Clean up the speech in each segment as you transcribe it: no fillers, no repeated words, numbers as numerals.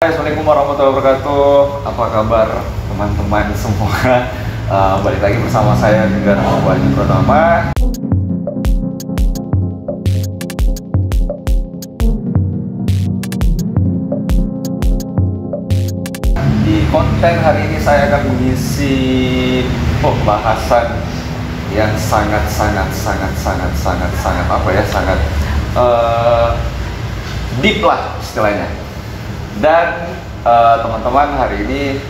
Assalamualaikum warahmatullahi wabarakatuh. Apa kabar teman-teman semua? Balik lagi bersama saya Gengar Wahyu Pratama. Di konten hari ini saya akan mengisi pembahasan yang sangat apa ya, sangat deep lah istilahnya. Dan teman-teman, hari ini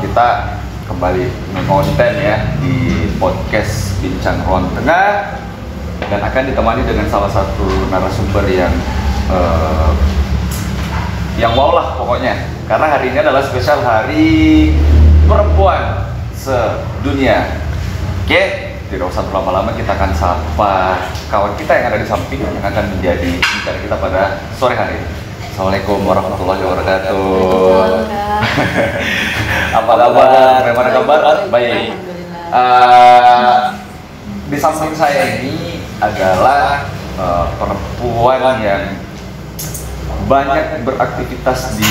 kita kembali ngonten ya di podcast Bincang Ruang Tengah, dan akan ditemani dengan salah satu narasumber yang wow lah pokoknya, karena hari ini adalah spesial Hari Perempuan Sedunia. Oke, tidak usah lama-lama, kita akan sapa kawan kita yang ada di samping yang akan menjadi bicara kita pada sore hari ini. Assalamualaikum warahmatullahi wabarakatuh. Apa kabar? Bagaimana kabar? Baik. Di samping saya ini adalah perempuan yang banyak beraktivitas di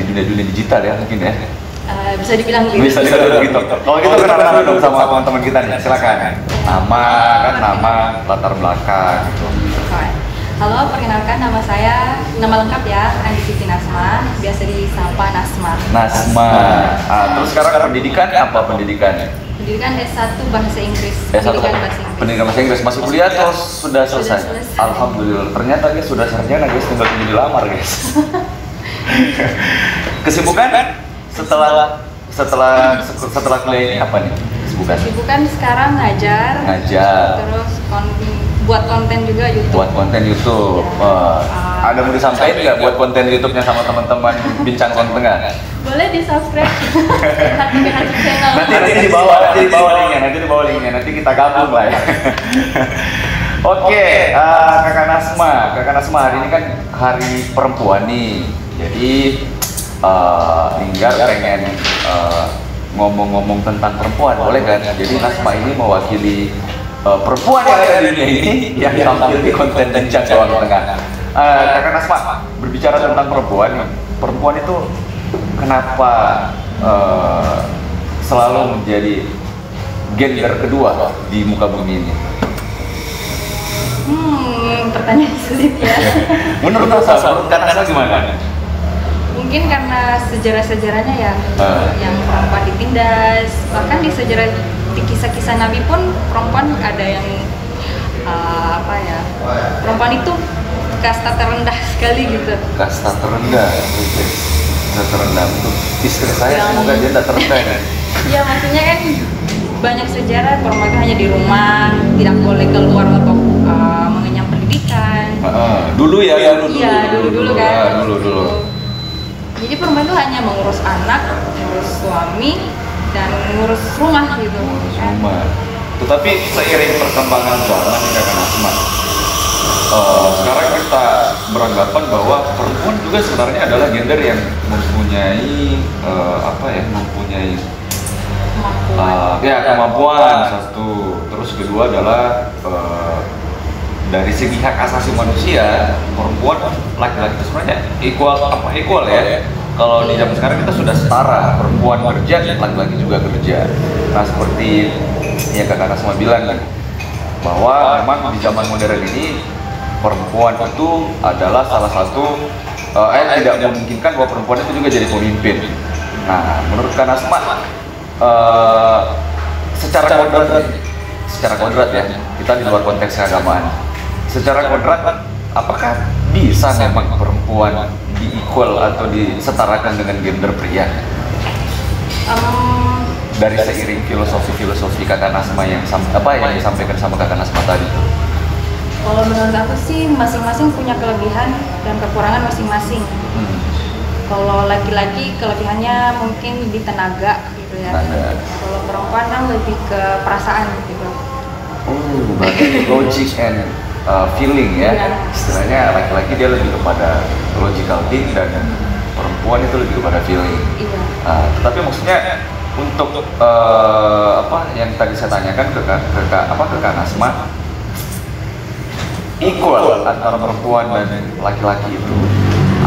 dunia digital ya, mungkin ya. Bisa dibilang gitu. Bisa dibilang gitu. Kalau gitu kenalan dong sama teman-teman kita nih. Silakan. Nama, latar belakang gitu. Halo, perkenalkan nama saya, nama lengkap ya, Andi Siti Nasma, biasa disapa Nasma. Terus sekarang pendidikan apa pendidikannya? Pendidikan S1 Bahasa Inggris. Pendidikan bahasa Inggris. Masih kuliah atau sudah selesai? Alhamdulillah. Ternyata guys sudah sarjana guys, tinggal tunggu dilamar guys. Kesibukan setelah kuliah ini apa nih? Kesibukan sekarang ngajar. Terus buat konten juga YouTube. Ada mau disampaikan nggak buat konten YouTube-nya sama teman-teman Bincang Ruang Tengah? Boleh di subscribe. Hati channel. Nanti di bawah linknya. Nanti kita gabung lah ya. Oke, Kakak Nasma, hari ini kan Hari Perempuan nih. Jadi Linggar pengen ngomong-ngomong tentang perempuan, boleh kan? Jadi Nasma ini mewakili perempuan yang ada di dunia ini yang tampil di konten Bincang Ruang Tengah. Kakak Nasma, berbicara tentang perempuan itu kenapa selalu menjadi gender kedua di muka bumi ini? Pertanyaan sulit ya. Menurut Kakak Nasma gimana? Mungkin karena sejarah-sejarahnya yang perempuan ditindas, bahkan di sejarah di kisah-kisah Nabi pun perempuan ada yang perempuan itu kasta terendah sekali gitu. Kasta terendah untuk istri saya, semoga dia tidak terendah ya. Ya maksudnya kan banyak sejarah perempuan itu hanya di rumah, tidak boleh keluar untuk mengenyam pendidikan. Dulu kan. Jadi perempuan itu hanya mengurus anak, mengurus suami, dan mengurus rumah gitu. Tetapi seiring perkembangan zaman di Kakak Nasma, sekarang kita beranggapan bahwa perempuan juga sebenarnya adalah gender yang mempunyai kemampuan satu. Terus kedua adalah dari segi hak asasi manusia, perempuan laki-laki itu sebenarnya equal ya. Kalau di zaman sekarang kita sudah setara, perempuan kerja, laki-laki juga kerja. Nah, seperti yang Kakak Nasma bilang kan, bahwa memang di zaman modern ini perempuan itu adalah salah satu tidak memungkinkan bahwa perempuan itu juga jadi pemimpin. Nah, menurut Kakak Nasma, secara kodrat ya, kita di luar konteks keagamaan. Secara kodrat, apakah bisa memang perempuan di-equal atau disetarakan dengan gender pria? Dari seiring filosofi Kakak Nasma yang disampaikan sama Kakak Nasma tadi. Kalau menurut aku sih masing-masing punya kelebihan dan kekurangan masing-masing. Kalau laki-laki kelebihannya mungkin di tenaga gitu ya. Kalau perempuan kan lebih ke perasaan gitu. Berarti logic and feeling ya. Istilahnya laki-laki dia lebih kepada logical thing dan perempuan itu lebih kepada feeling. Tetapi maksudnya untuk yang tadi saya tanyakan ke Kak Nasma, equal antara perempuan dan laki-laki itu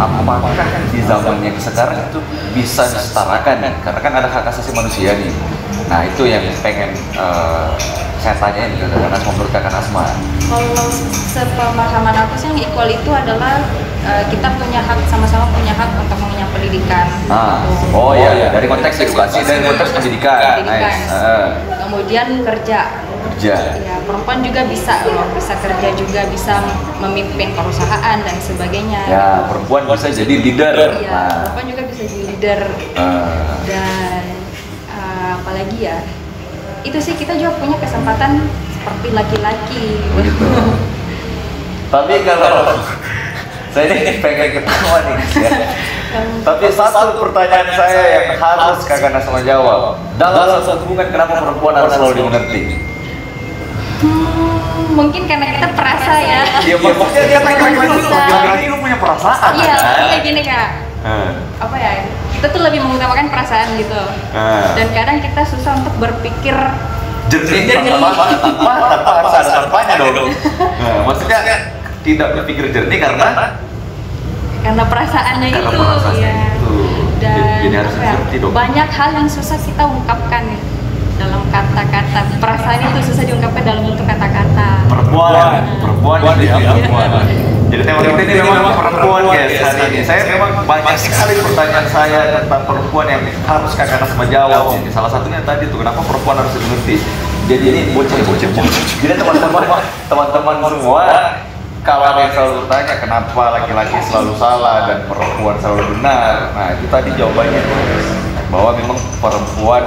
apakah di zaman yang sekarang itu bisa disetarakan? Karena kan ada hak asasi manusia nih. Nah itu yang pengen saya tanyain ke Kakak Nasma, menurut Kakak Nasma. Kalau sepemahaman aku sih yang equal itu adalah kita punya hak, sama-sama punya hak untuk mengenyam pendidikan. Oh iya, dari konteks edukasi dan konteks pendidikan. Nice. Kemudian kerja. Ya, perempuan juga bisa loh, bisa kerja juga, bisa memimpin perusahaan dan sebagainya. Ya, perempuan bisa jadi leader. Iya, perempuan juga bisa jadi leader. Dan apalagi ya, itu sih kita juga punya kesempatan seperti laki-laki. Begitu. Tapi kalau saya ini pengen ketawa nih ya. Tapi satu pertanyaan saya yang harus Kakak Nasma jawab. Dalam satu hubungan kenapa perempuan harus selalu dimengerti? Mungkin karena kita perasa ya. Iya, maksudnya dia laki-laki lu punya perasaan. Iya, kayak gini Kak. Apa ya? Kita tuh lebih mengutamakan perasaan gitu. Dan kadang kita susah untuk berpikir jernih tanpa harus ada tanpanya dong. Maksudnya tidak berpikir jernih karena perasaannya itu. Ya. Dan jadi harus ngerti dong. Banyak hal yang susah kita ungkapkan gitu, dalam kata-kata. Perasaan itu susah diungkapkan dalam bentuk kata-kata. Perempuan ya. Jadi tema kita ini memang perempuan guys hari ini. Saya memang banyak sekali pertanyaan saya tentang perempuan yang harus Kakak Nasma jawab. Ini salah satunya tadi tuh, kenapa perempuan harus dimengerti. Jadi ini bocah. Jadi teman-teman semua, kalau ada yang selalu bertanya kenapa laki-laki selalu salah dan perempuan selalu benar, nah itu tadi jawabannya bahwa memang perempuan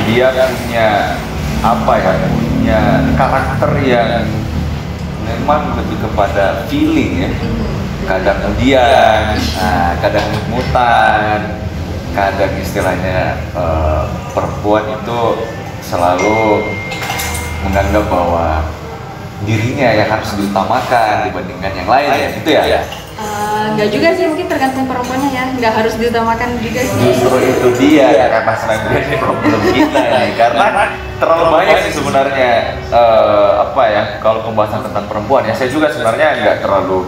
dia punya apa ya, punya karakter yang memang lebih kepada feeling ya. Kadang kemudian, kadang mutan, kadang istilahnya perempuan itu selalu menganggap bahwa dirinya yang harus diutamakan dibandingkan yang lain ya, gitu ya? Enggak juga sih, mungkin tergantung perempuannya ya, nggak harus diutamakan juga sih. Justru itu dia karena sebenarnya problem kita nih, karena terlalu banyak sih sebenarnya apa ya, kalau pembahasan tentang perempuan ya, saya juga sebenarnya nggak terlalu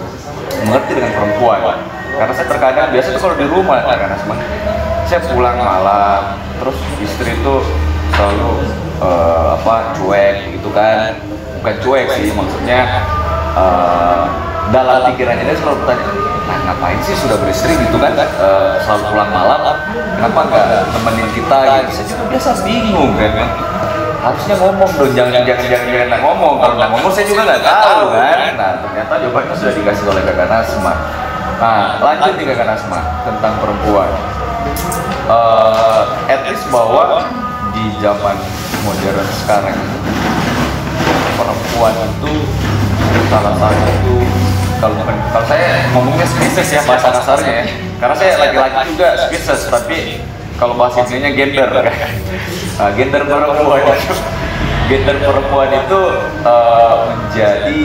mengerti dengan perempuan, karena saya terkadang biasanya kalau di rumah karena saya pulang malam, terus istri itu selalu cuek gitu kan, bukan cuek sih, maksudnya dalam pikirannya dia selalu bertanya, nah ngapain sih sudah beristri gitu kan, selalu pulang malam, kenapa nggak nemenin kita gitu. Saya juga biasa bingung kan, harusnya ngomong dong, jangan ngomong, kalau nggak ngomong saya juga nggak tahu kan. Nah ternyata jawabannya sudah dikasih oleh Kakak Nasma. Nah lanjut nih Kakak Nasma tentang perempuan, at least bahwa di zaman modern sekarang itu perempuan itu salah satu, kalau saya ngomongnya spesies ya bahasa kasarnya ya, karena saya laki-laki juga spesies, tapi kalau bahasa Indonesia gender kan. Gender perempuan itu menjadi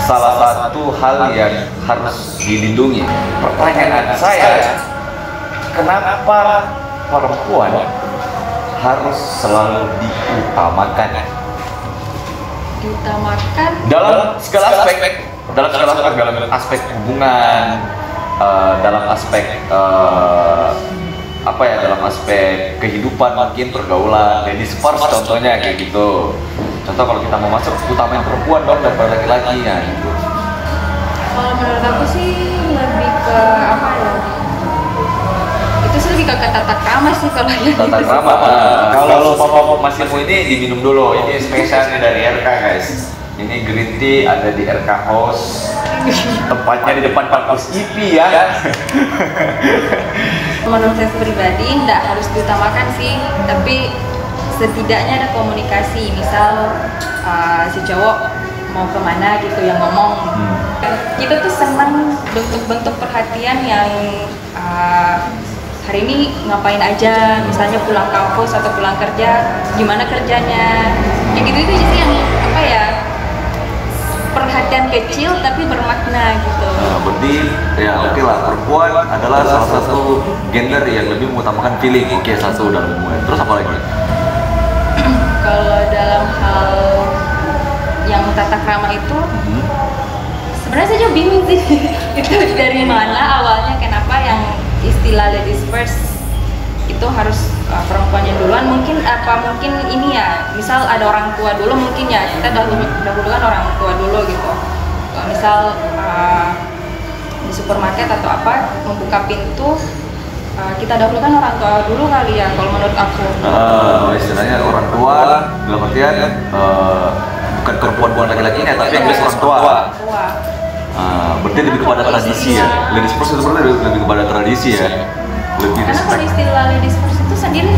salah satu hal yang harus dilindungi. Pertanyaan saya, kenapa perempuan harus selalu diutamakan dalam segala aspek, dalam aspek hubungan, dalam aspek dalam aspek kehidupan, mungkin pergaulan, ladies first contohnya kayak gitu. Contoh kalau kita mau masuk, utamain perempuan dong daripada laki-laki ya gitu. Kalau menurut aku sih lebih ke apa ya? Itu sih lebih ke tata krama sih kalau yang tata krama. Kalau papa masih mau ini diminum dulu. Ini spesialnya dari RK guys. Ini green tea ada di RK House. Tempatnya di depan kampus IP ya. Menurut saya pribadi tidak harus diutamakan sih, tapi setidaknya ada komunikasi. Misal si cowok mau kemana gitu yang ngomong. Kita tuh senang bentuk-bentuk perhatian yang hari ini ngapain aja, misalnya pulang kampus atau pulang kerja, gimana kerjanya, kayak gitu itu sih yang apa ya, perhatian kecil tapi bermakna gitu. Berarti ya oke lah, perempuan adalah salah satu gender yang lebih mengutamakan feeling. Oke, satu dalam hubungan. Terus apa lagi? Kalau dalam hal yang tata krama itu, sebenarnya sebenarnya saya juga bingung sih itu dari mana awalnya, kenapa yang istilah ladies first itu harus perempuannya duluan. Mungkin ini ya, misal ada orang tua dulu, mungkin ya kita dahulukan orang tua dulu gitu. Misal di supermarket atau apa membuka pintu, kita dahulukan orang tua dulu kali ya kalau menurut aku. Istilahnya orang tua dalam artian bukan perempuan laki-lakinya, tapi yang orang tua. Berarti lebih kepada tradisi ya. Ladies first itu berarti lebih kepada tradisi ya. Lebih karena kalau istilah ladies first itu sendiri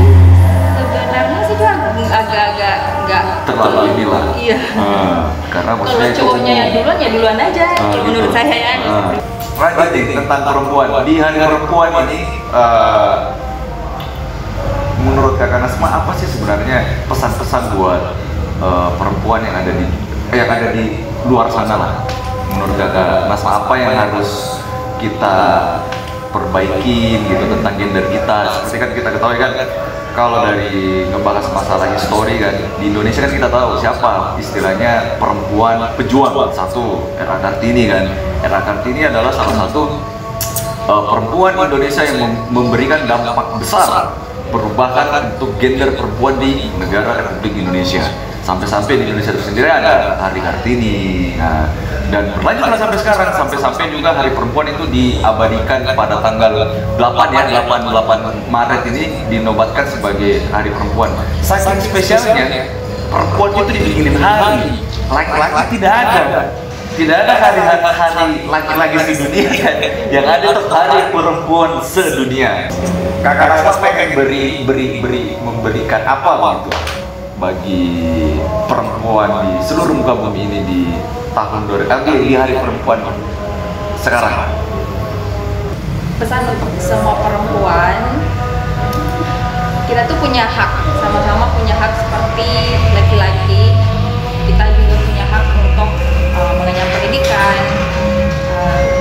sebenarnya sih juga agak-agak nggak terlalu inilah. Iya. Karena kalau cowoknya yang duluan ya duluan aja. Kalau menurut saya ya. Right, tentang perempuan di hari perempuan ini, menurut Kakak Nasma apa sih sebenarnya pesan-pesan buat perempuan yang ada di luar sana lah? Menurut Kakak Nasma apa yang harus kita perbaiki gitu tentang gender kita? Seperti kan kita ketahui kan, kalau dari ngebahas masalah histori kan, di Indonesia kan kita tahu siapa istilahnya perempuan pejuang. Satu, Era Kartini kan. Era Kartini adalah salah satu perempuan Indonesia yang memberikan dampak besar perubahan untuk gender perempuan di negara Republik Indonesia. Sampai-sampai di Indonesia itu sendiri ada Hari Kartini. Nah, dan berlanjutlah sampai sekarang, sampai juga Hari Perempuan itu diabadikan pada tanggal 8 Maret ini dinobatkan sebagai Hari Perempuan. Saking spesialnya, perempuan itu dibikinin hari, laki-laki tidak ada. Tidak ada hari laki-laki sedunia kan? Yang ada tuh Hari Perempuan sedunia. Kakak Nasma pengen memberikan apa gitu bagi perempuan di seluruh muka bumi ini di tahun 2000, di Hari Perempuan sekarang? Pesan untuk semua perempuan, kita tuh punya hak, sama-sama punya hak seperti laki-laki. Kita juga punya hak untuk mengenyam pendidikan,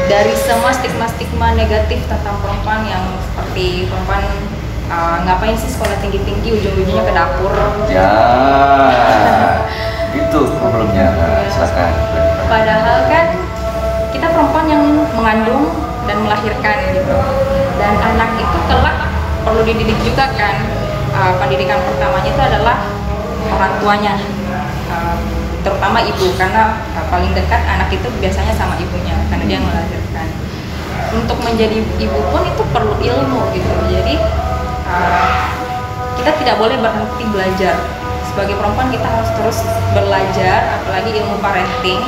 dari semua stigma-stigma negatif tentang perempuan yang seperti perempuan ngapain sih sekolah tinggi-tinggi ujung-ujungnya ke dapur. Ya, itu problemnya. Silakan. Padahal kan kita perempuan yang mengandung dan melahirkan gitu, dan anak itu kelak perlu dididik juga kan. Pendidikan pertamanya itu adalah orang tuanya, terutama ibu, karena paling dekat anak itu biasanya sama ibunya karena dia melahirkan. Untuk menjadi ibu pun itu perlu ilmu gitu. Jadi kita tidak boleh berhenti belajar. Sebagai perempuan kita harus terus belajar, apalagi ilmu parenting,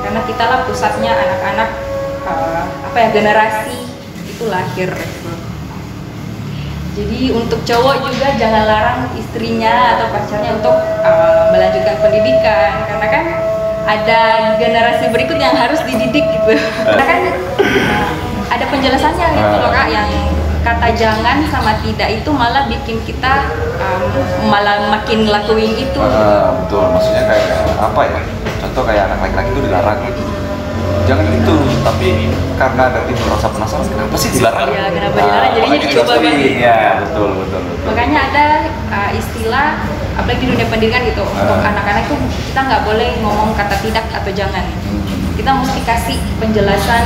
karena kita lah pusatnya anak-anak generasi itu lahir. Jadi untuk cowok juga jangan larang istrinya atau pacarnya untuk melanjutkan pendidikan, karena kan ada generasi berikut yang harus dididik gitu. Karena kan ada penjelasannya gitu loh Kak, yang kata jangan sama tidak itu malah bikin kita malah makin lakuin itu. Betul, maksudnya kayak apa ya? Contoh kayak anak laki-laki itu dilarang gitu. Jangan gitu, tapi karena ada timbul rasa penasaran, kenapa sih dilarang? Iya, kenapa dilarang? Jadinya dicoba kan? Iya, betul. Makanya ada istilah, apalagi di dunia pendidikan gitu, untuk anak-anak itu kita nggak boleh ngomong kata tidak atau jangan. Kita mesti kasih penjelasan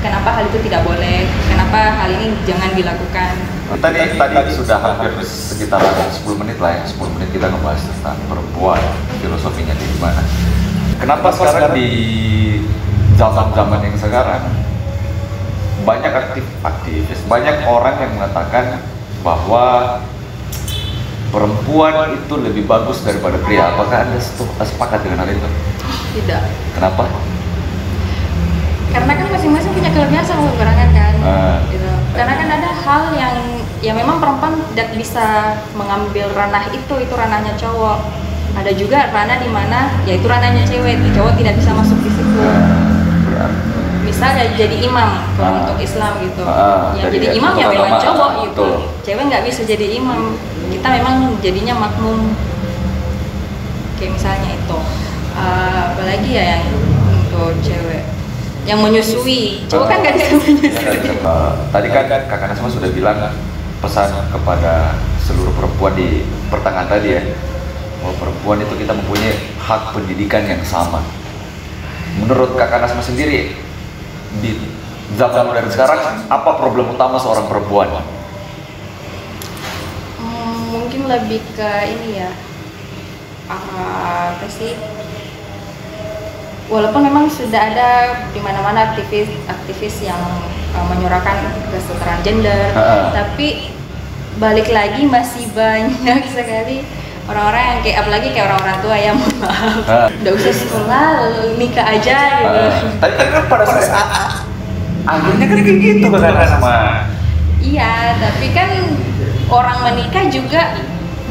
kenapa hal itu tidak boleh, kenapa hal ini jangan dilakukan. Tadi sudah hampir sekitar 10 menit lah ya, 10 menit kita ngebahas tentang perempuan, filosofinya di mana. Kenapa sekarang di zaman yang sekarang banyak aktivis, banyak orang yang mengatakan bahwa perempuan itu lebih bagus daripada pria? Apakah Anda sepakat dengan hal itu? Tidak. Kenapa? Karena kan masing-masing punya kelebihan sama kekurangan kan. Gitu. Karena kan ada hal yang ya memang perempuan tidak bisa mengambil ranah itu ranahnya cowok. Ada juga ranah di mana yaitu ranahnya cewek, cowok tidak bisa masuk di situ. Misalnya jadi imam kalau untuk Islam gitu. Yang jadi imam ya memang cowok gitu. Cewek nggak bisa jadi imam. Kita memang jadinya makmum. Kayak misalnya itu. Apalagi ya yang untuk cewek yang menyusui, cowok kan nggak bisa menyusui. Tadi kan Kakak Nasma sudah bilang pesan kepada seluruh perempuan di pertengahan tadi ya, bahwa perempuan itu kita mempunyai hak pendidikan yang sama. Menurut Kakak Nasma sendiri, di zaman modern sekarang, apa problem utama seorang perempuan? Mungkin lebih ke ini ya, apa sih? Walaupun memang sudah ada di mana-mana aktivis yang menyuarakan kesetaraan gender, tapi balik lagi masih banyak sekali orang-orang yang kayak, apalagi kayak orang-orang tua ya, mohon maaf, udah usah sekolah nikah aja gitu. Tapi kan pada saat akhirnya kan kayak gitu kan sama. Iya, tapi kan orang menikah juga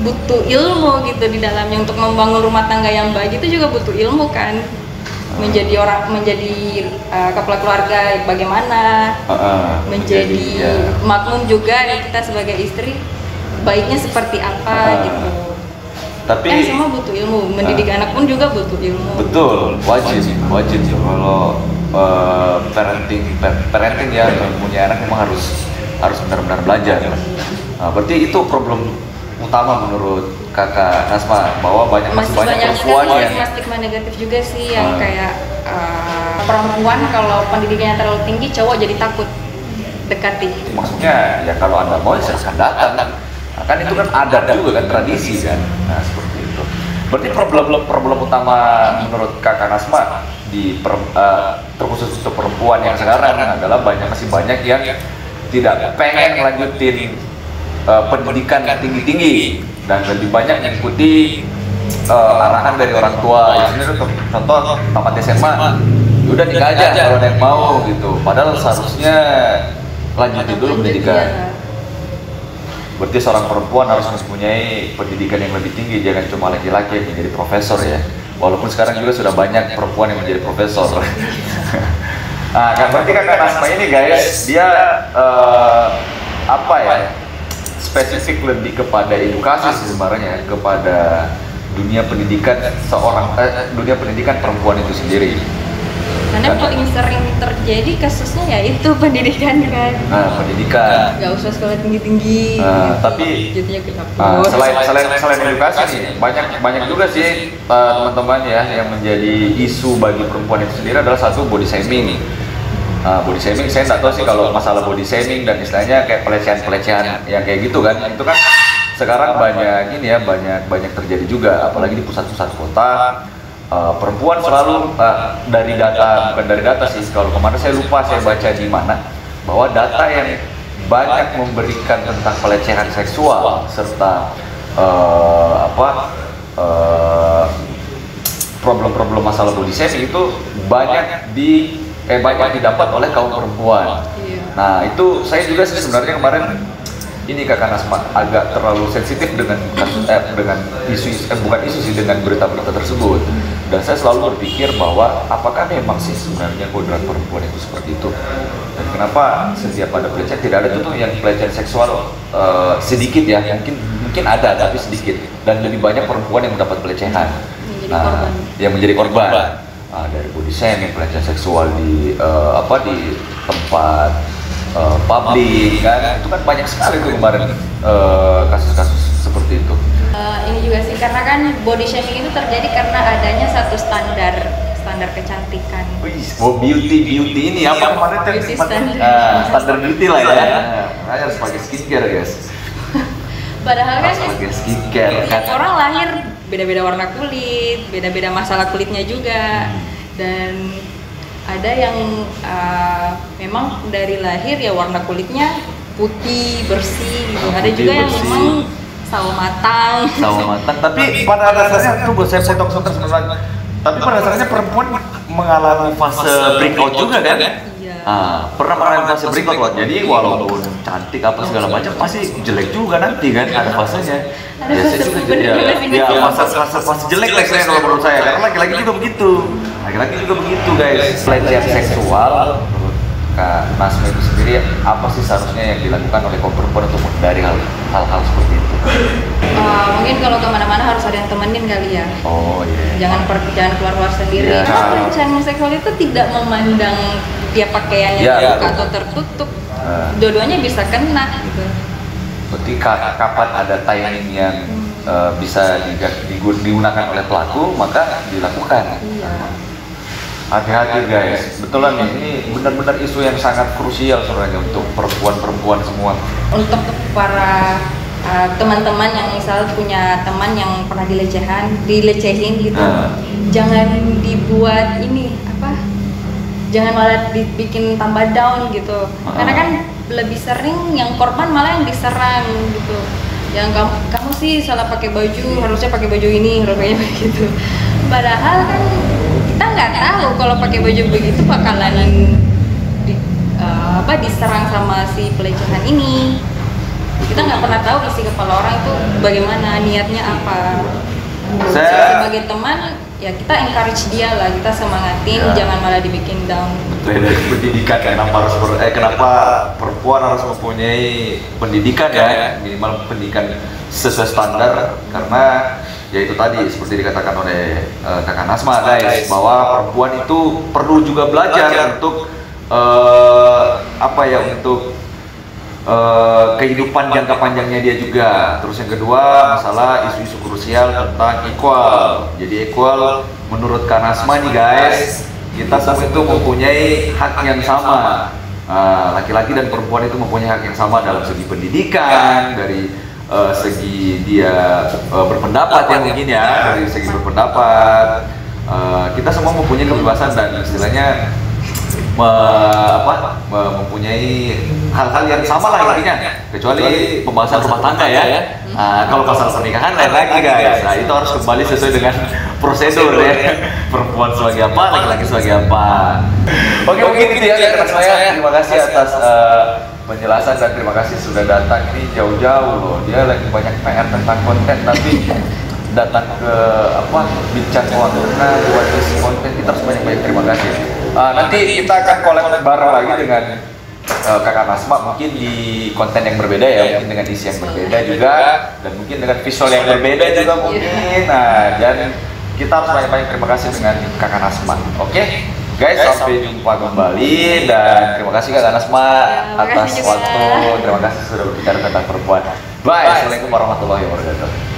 butuh ilmu gitu di dalamnya. Untuk membangun rumah tangga yang baik itu juga butuh ilmu kan. Menjadi kepala keluarga bagaimana, menjadi makmum juga kita sebagai istri baiknya seperti apa gitu. Tapi semua butuh ilmu, mendidik anak pun juga butuh ilmu. Betul, wajib kalau parenting ya, punya anak memang harus benar-benar belajar. Berarti itu problem utama menurut Kakak Nasma, bahwa masih banyak perempuan yang stigma negatif juga sih, yang kayak perempuan kalau pendidikannya terlalu tinggi cowok jadi takut dekati. Maksudnya ya kalau Anda mau silahkan datang. Kan itu kan adat juga kan, tradisi kan. Nah seperti itu. Berarti problem utama menurut Kakak Nasma terkhusus untuk perempuan yang sekarang adalah masih banyak yang tidak pengen lanjutin pendidikan tinggi-tinggi dan lebih banyak mengikuti arahan dari orang tua. Ya, contoh tamat SMA, udah nikah aja kalau ada yang mau gitu. Padahal seharusnya lanjutin dulu pendidikan. Berarti seorang perempuan harus mempunyai pendidikan yang lebih tinggi, jangan cuma laki-laki yang menjadi profesor ya. Walaupun sekarang juga sudah banyak perempuan yang menjadi profesor. Nah, kan berarti Kakak Nasma ini guys, dia spesifik lebih kepada edukasi sebenarnya, kepada dunia pendidikan dunia pendidikan perempuan itu sendiri. Karena paling sering terjadi kasusnya ya itu pendidikan kan. Pendidikan. Gak usah sekolah tinggi-tinggi. Tapi jadinya ke selain edukasi nih, banyak juga sih teman-teman ya yang menjadi isu bagi perempuan itu sendiri adalah satu body shaming. Body shaming, saya nggak tahu sih kalau masalah body shaming dan istilahnya kayak pelecehan yang kayak gitu kan, itu kan sekarang banyak terjadi juga, apalagi di pusat-pusat kota. Perempuan selalu bukan dari data sih, kalau kemarin saya lupa saya baca di mana, bahwa data yang banyak memberikan tentang pelecehan seksual serta problem-problem masalah body shaming itu banyak didapat oleh kaum perempuan. Nah itu saya juga sih sebenarnya kemarin ini Kakak Nasma agak terlalu sensitif dengan dengan berita-berita tersebut, dan saya selalu berpikir bahwa apakah memang sih sebenarnya kodrat perempuan itu seperti itu, dan kenapa setiap ada pelecehan tidak ada tuh yang pelecehan seksual sedikit ya, mungkin ada tapi sedikit, dan lebih banyak perempuan yang mendapat pelecehan, yang menjadi korban dari body shaming, pelecehan seksual di tempat publik kan, itu kan banyak sekali tuh kemarin kasus-kasus seperti itu. Ini juga sih karena kan body shaming itu terjadi karena adanya satu standar kecantikan. Beauty ini apa kemarin beauty standar beauty lah ya. Harus pakai skincare guys. Padahal kan pakai skincare kan. Orang lahir beda-beda warna kulit, beda-beda masalah kulitnya juga, dan ada yang memang dari lahir ya warna kulitnya putih bersih gitu. Ada juga yang memang sawo matang. Tapi pada dasarnya itu saya potong sebentar. Tapi pada dasarnya perempuan mengalami fase breakout juga kan? Iya. Pernah mengalami fase breakout loh. Jadi walaupun cantik apa segala macam pasti jelek juga nanti kan, ada fasenya. Ada fase fase jelek lah kalau menurut saya, karena laki-laki juga begitu. Laki-laki juga begitu guys. Pelecehan seksual menurut Kak Nasma itu sendiri, apa sih seharusnya yang dilakukan oleh kaum perempuan untuk menghindari hal-hal seperti itu? Mungkin kalau kemana-mana harus ada yang temenin kali ya. Oh iya. Jangan keluar sendiri. Yeah. Karena pelecehan seksual itu tidak memandang dia pakaiannya terbuka atau tertutup. Dua-duanya bisa kena gitu. Berarti kapan ada timing yang bisa digunakan oleh pelaku, maka dilakukan. Iya. Hati-hati guys, betulan nih, ini benar-benar isu yang sangat krusial sebenarnya untuk perempuan-perempuan semua. Untuk para teman-teman yang misal punya teman yang pernah dilecehin gitu, jangan dibuat ini apa? Jangan malah dibikin tambah down gitu. Karena kan lebih sering yang korban malah yang diserang gitu. Yang kamu sih salah pakai baju, harusnya pakai baju ini, harusnya begitu. Padahal kan kita nggak tahu kalau pakai baju begitu bakalan diserang sama si pelecehan ini. Kita nggak pernah tahu isi kepala orang itu bagaimana, niatnya apa. Sebagai teman ya kita encourage dia lah, kita semangatin, jangan malah dibikin down. Pendidikan kenapa perempuan harus mempunyai pendidikan ya, minimal pendidikan sesuai standar, karena ya itu tadi seperti dikatakan oleh Kakak Nasma guys, bahwa perempuan itu perlu juga belajar untuk untuk kehidupan jangka panjangnya dia juga. Terus yang kedua, masalah isu-isu krusial tentang equal. Jadi equal menurut Kak Nasma nih guys, kita semua itu mempunyai hak yang sama. Laki-laki dan perempuan itu mempunyai hak yang sama dalam segi pendidikan, dari segi dia berpendapat ya mungkin ya, dari segi berpendapat kita semua mempunyai kebebasan dan istilahnya mempunyai hal-hal yang sama lah intinya, kecuali pembahasan rumah tangga ya. Kalau masalah pernikahan lain lagi guys, itu harus kembali sesuai dengan prosedur ya, perempuan sebagai apa, laki-laki sebagai apa. Oke, mungkin itu ya kata saya. Terima kasih atas penjelasan dan terima kasih sudah datang ini jauh-jauh loh. Dia lagi banyak PR tentang konten tapi datang ke bincang Warna buat isi konten. Kita harus banyak-banyak terima kasih. Nanti kita akan collab bareng lagi dengan Kakak Nasma, mungkin di konten yang berbeda ya, mungkin dengan isi yang berbeda juga, dan mungkin dengan visual yang berbeda juga mungkin. Nah, dan kita harus banyak-banyak terima kasih dengan Kakak Nasma. Oke? Guys, sampai jumpa kembali dan terima kasih Kak Nasma atas waktu. Terima kasih sudah berbicara tentang perempuan. Bye. Assalamualaikum warahmatullahi wabarakatuh.